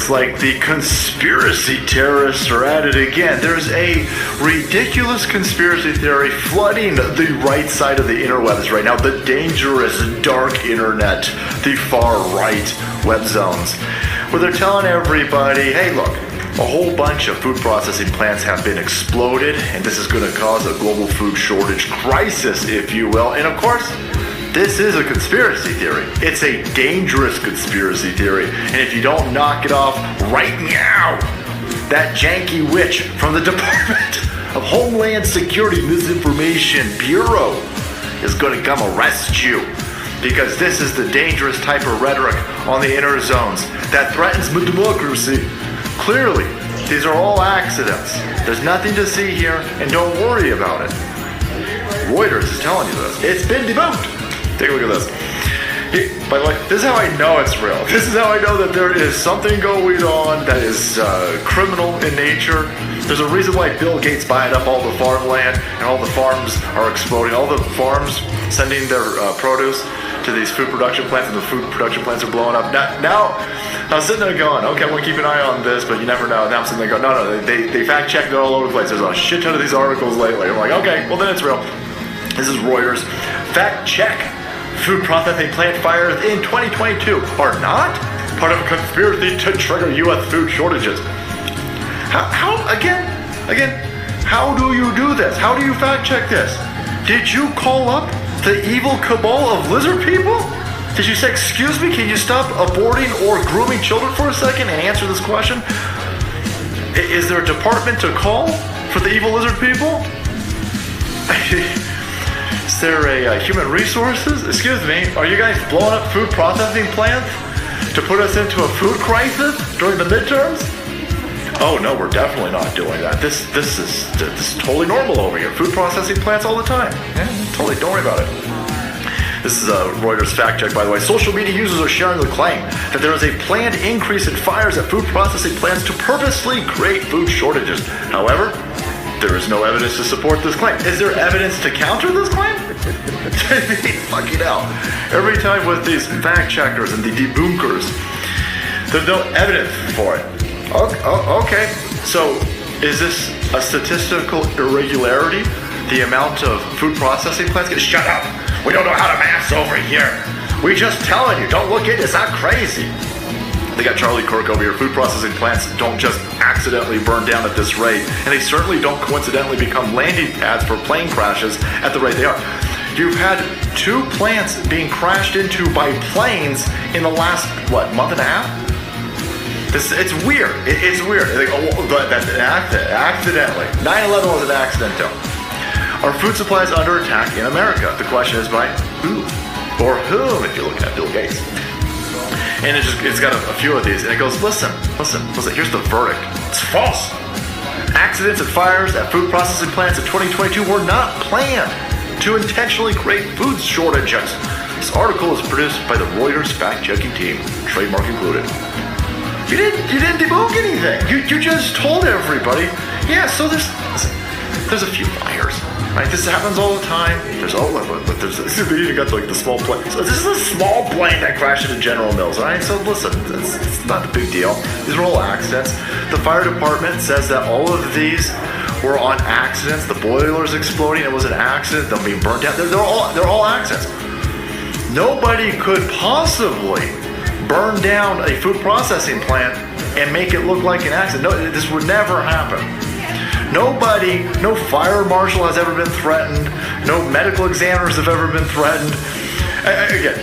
looks like the conspiracy terrorists are at it again. There's a ridiculous conspiracy theory flooding the right side of the interwebs right now, the dangerous dark internet, the far right web zones, where they're telling everybody, hey look, a whole bunch of food processing plants have been exploded, and this is going to cause a global food shortage crisis, if you will. And of course, this is a conspiracy theory. It's a dangerous conspiracy theory. And if you don't knock it off right now, that janky witch from the Department of Homeland Security Misinformation Bureau is going to come arrest you. Because this is the dangerous type of rhetoric on the inner zones that threatens democracy. Clearly, these are all accidents. There's nothing to see here, and don't worry about it. Reuters is telling you this. It's been debunked. Take a look at this. By the way, this is how I know it's real. This is how I know that there is something going on that is criminal in nature. There's a reason why Bill Gates buying up all the farmland and all the farms are exploding. All the farms sending their produce to these food production plants, and the food production plants are blowing up. Now I'm sitting there going, okay, I'm going to keep an eye on this, but you never know. Now I'm sitting there going, no, they fact checked it all over the place. There's a shit ton of these articles lately. I'm like, okay, well then it's real. This is Reuters. Fact check. Food processing plant fires in 2022 are not part of a conspiracy to trigger U.S. food shortages. How do you do this? How do you fact check this? Did you call up the evil cabal of lizard people? Did you say, excuse me, can you stop aborting or grooming children for a second and answer this question? Is there a department to call for the evil lizard people? Is there a human resources? Excuse me, are you guys blowing up food processing plants to put us into a food crisis during the midterms? Oh no, we're definitely not doing that. This is totally normal over here. Food processing plants all the time. Yeah, totally, don't worry about it. This is a Reuters fact check, by the way. Social media users are sharing the claim that there is a planned increase in fires at food processing plants to purposely create food shortages. However, there is no evidence to support this claim. Is there evidence to counter this claim? Fucking hell. Every time with these fact checkers and the debunkers, there's no evidence for it. Okay, so is this a statistical irregularity? The amount of food processing plants get shut up. We don't know how to mass over here. We just telling you, don't look at it, it's not crazy. They got Charlie Kirk over here. Food processing plants don't just accidentally burn down at this rate, and they certainly don't coincidentally become landing pads for plane crashes at the rate they are. You've had 2 plants being crashed into by planes in the last, month and a half? It's weird. It's weird. That's an accident. Accidentally. 9/11 was an accident, though. Are food supplies under attack in America? The question is by who? Or whom, if you're looking at Bill Gates. And it's got a few of these, and it goes, listen, here's the verdict. It's false. Accidents and fires at food processing plants in 2022 were not planned to intentionally create food shortages. This article is produced by the Reuters fact-checking team, trademark included. You didn't debunk anything. You just told everybody, yeah, so there's a few fires. Right, this happens all the time. There's you got the small plane. So this is a small plane that crashed into General Mills. All right, so listen, it's not a big deal. These are all accidents. The fire department says that all of these were on accidents. The boiler's exploding. It was an accident. Them being burnt down. They're all accidents. Nobody could possibly burn down a food processing plant and make it look like an accident. No, this would never happen. Nobody, no fire marshal has ever been threatened. No medical examiners have ever been threatened. Again,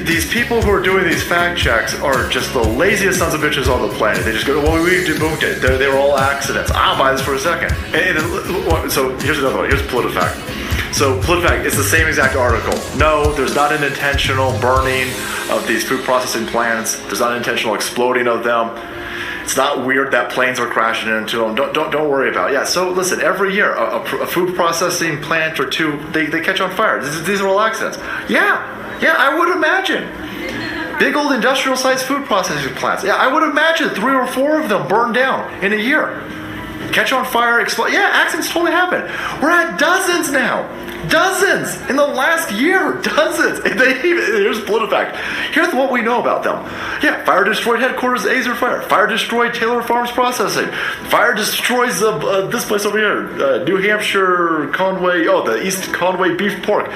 these people who are doing these fact checks are just the laziest sons of bitches on the planet. They just go, well, we debunked it. They were all accidents. I'll buy this for a second. So here's another one. Here's PolitiFact. So PolitiFact, it's the same exact article. No, there's not an intentional burning of these food processing plants. There's not an intentional exploding of them. It's not weird that planes are crashing into them. Don't worry about it. Yeah, so listen, every year, a food processing plant or 2, they catch on fire. These are all accidents. Yeah, I would imagine. Big old industrial-sized food processing plants. Yeah, I would imagine 3 or 4 of them burn down in a year. Catch on fire, explode. Yeah, accidents totally happen. We're at dozens now. Dozens in the last year. Dozens. And here's PolitiFact. Here's what we know about them. Yeah, fire destroyed headquarters of Azer Fire. Fire destroyed Taylor Farms Processing. Fire destroys this place over here, New Hampshire Conway. Oh, the East Conway Beef Pork.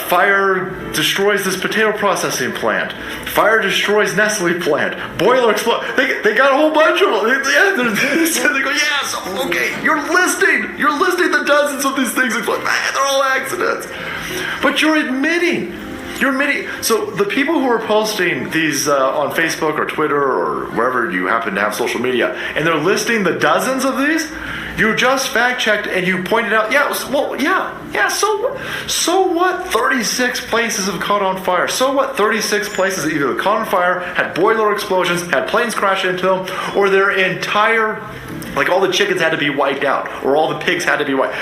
Fire destroys this potato processing plant. Fire destroys Nestle plant. Boiler explodes. They got a whole bunch of them. They go, yes, okay, you're listing the dozens of these things. It's like, man, they're all accidents. But you're admitting. So the people who are posting these on Facebook or Twitter or wherever you happen to have social media, and they're listing the dozens of these, you just fact-checked and you pointed out, so what 36 places have caught on fire? So what 36 places either caught on fire, had boiler explosions, had planes crash into them, or their entire, like all the chickens had to be wiped out, or all the pigs had to be wiped.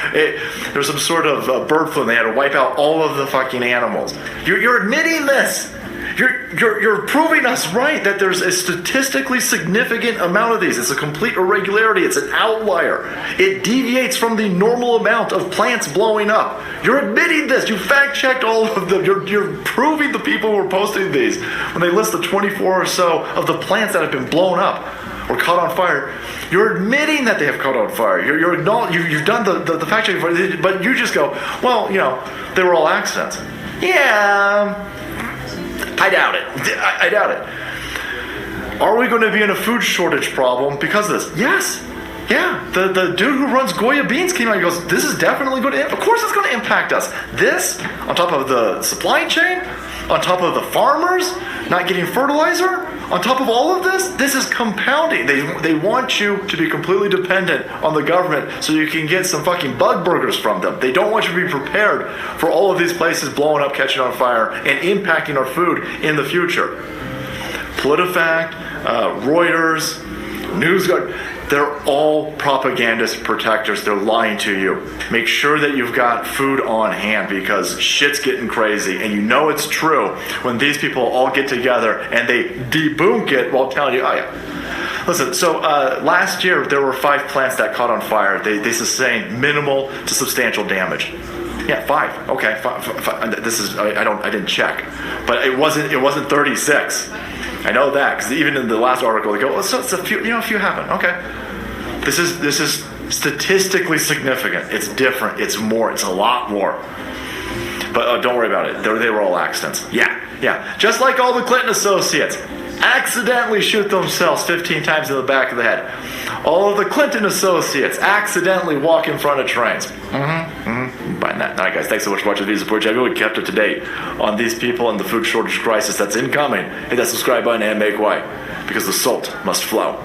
There's some sort of bird flu and they had to wipe out all of the fucking animals. You're admitting this. You're proving us right that there's a statistically significant amount of these. It's a complete irregularity. It's an outlier. It deviates from the normal amount of plants blowing up. You're admitting this. You fact-checked all of them. You're proving the people who are posting these when they list the 24 or so of the plants that have been blown up or caught on fire. You're admitting that they have caught on fire. You've done the fact-checking, but you just go, well, they were all accidents. Yeah. I doubt it. I doubt it. Are we going to be in a food shortage problem because of this? Yes. Yeah. The dude who runs Goya Beans came out and goes, this is definitely going to, of course it's going to impact us. This, on top of the supply chain, on top of the farmers not getting fertilizer, on top of all of this is compounding. They want you to be completely dependent on the government so you can get some fucking bug burgers from them. They don't want you to be prepared for all of these places blowing up, catching on fire, and impacting our food in the future. PolitiFact, Reuters, NewsGuard, they're all propagandist protectors. They're lying to you. Make sure that you've got food on hand because shit's getting crazy. And you know it's true when these people all get together and they debunk it while telling you, oh yeah. Listen, so last year there were 5 plants that caught on fire. They sustained minimal to substantial damage. Yeah, 5. Okay, 5. This is I didn't check, but it wasn't 36. I know that because even in the last article they go, well, so it's a few, a few happen. Okay, this is statistically significant. It's different. It's more. It's a lot more. But don't worry about it. They were all accidents. Yeah. Just like all the Clinton associates accidentally shoot themselves 15 times in the back of the head. All of the Clinton associates accidentally walk in front of trains. Bye. All right, guys. Thanks so much for watching the video support. I've really kept up to date on these people and the food shortage crisis that's incoming. Hit that subscribe button and make way because the salt must flow.